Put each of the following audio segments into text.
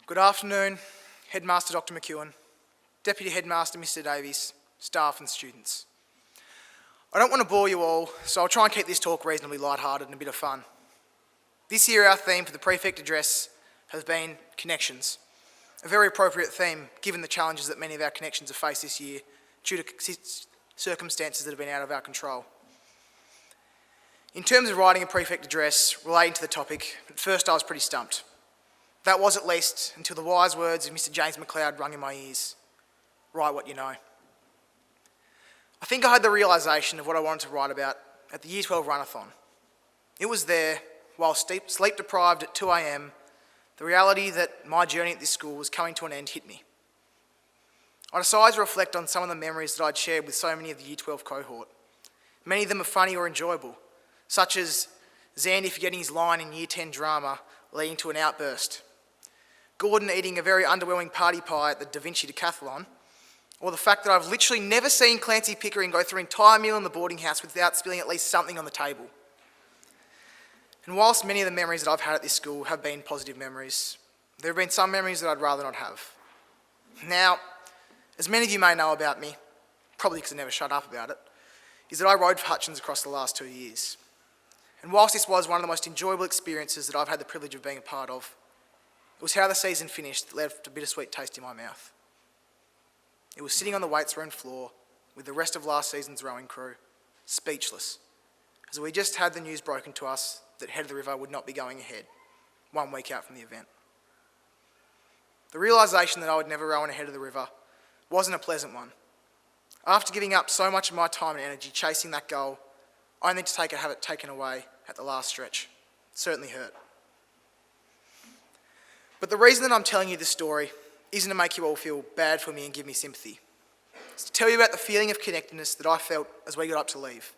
Good afternoon, Headmaster Dr. McEwen, Deputy Headmaster Mr. Davies, staff and students. I don't want to bore you all, so I'll try and keep this talk reasonably lighthearted and a bit of fun. This year our theme for the Prefect address has been connections, a very appropriate theme given the challenges that many of our connections have faced this year due to circumstances that have been out of our control. In terms of writing a Prefect address relating to the topic, at first I was pretty stumped. That was at least until the wise words of Mr. James McLeod rung in my ears. Write what you know. I think I had the realisation of what I wanted to write about at the Year 12 Runathon. It was there, while sleep deprived at 2 a.m, the reality that my journey at this school was coming to an end hit me. I decided to reflect on some of the memories that I'd shared with so many of the Year 12 cohort. Many of them are funny or enjoyable, such as Zandy forgetting his line in Year 10 drama leading to an outburst, Gordon eating a very underwhelming party pie at the Da Vinci Decathlon, or the fact that I've literally never seen Clancy Pickering go through an entire meal in the boarding house without spilling at least something on the table. And whilst many of the memories that I've had at this school have been positive memories, there have been some memories that I'd rather not have. Now, as many of you may know about me, probably because I never shut up about it, is that I rode for Hutchins across the last 2 years. And whilst this was one of the most enjoyable experiences that I've had the privilege of being a part of, it was how the season finished that left a bittersweet taste in my mouth. It was sitting on the weights room floor with the rest of last season's rowing crew, speechless, as we just had the news broken to us that Head of the River would not be going ahead, 1 week out from the event. The realisation that I would never row in Head of the River wasn't a pleasant one. After giving up so much of my time and energy chasing that goal, only to have it taken away at the last stretch. It certainly hurt. But the reason that I'm telling you this story isn't to make you all feel bad for me and give me sympathy. It's to tell you about the feeling of connectedness that I felt as we got up to leave,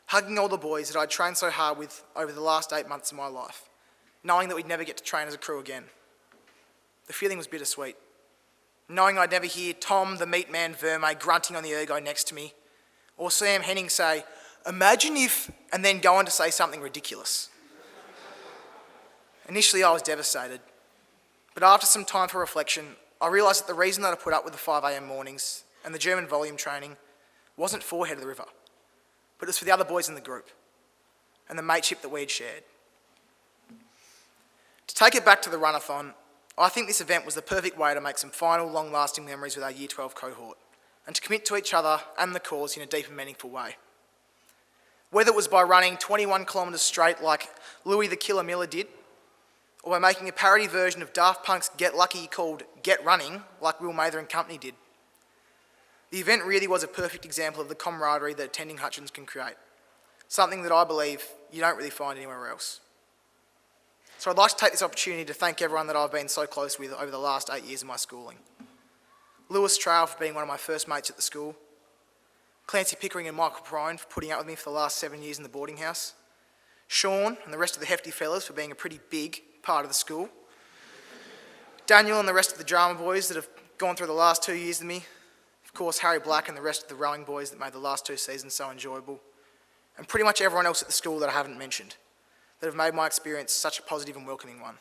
hugging all the boys that I'd trained so hard with over the last 8 months of my life, knowing that we'd never get to train as a crew again. The feeling was bittersweet, knowing I'd never hear Tom, the meat man Verme, grunting on the ergo next to me, or Sam Henning say, "Imagine if," and then go on to say something ridiculous. Initially I was devastated, but after some time for reflection, I realised that the reason that I put up with the 5 a.m. mornings and the German volume training wasn't for Head of the River, but it was for the other boys in the group and the mateship that we had shared. To take it back to the runathon, I think this event was the perfect way to make some final long-lasting memories with our Year 12 cohort and to commit to each other and the cause in a deep and meaningful way. Whether it was by running 21 kilometres straight like Louis the Killer Miller did, or by making a parody version of Daft Punk's Get Lucky called Get Running, like Will Mather and company did. The event really was a perfect example of the camaraderie that attending Hutchins can create, something that I believe you don't really find anywhere else. So I'd like to take this opportunity to thank everyone that I've been so close with over the last 8 years of my schooling. Lewis Trail for being one of my first mates at the school, Clancy Pickering and Michael Prine for putting up with me for the last 7 years in the boarding house, Sean and the rest of the hefty fellas for being a pretty big part of the school, Daniel and the rest of the drama boys that have gone through the last 2 years with me, of course Harry Black and the rest of the rowing boys that made the last 2 seasons so enjoyable, and pretty much everyone else at the school that I haven't mentioned, that have made my experience such a positive and welcoming one.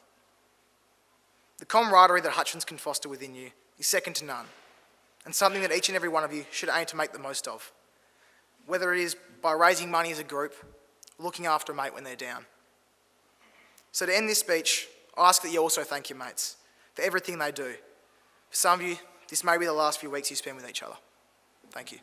The camaraderie that Hutchins can foster within you is second to none, and something that each and every one of you should aim to make the most of, whether it is by raising money as a group, or looking after a mate when they're down. So to end this speech, I ask that you also thank your mates for everything they do. For some of you, this may be the last few weeks you spend with each other. Thank you.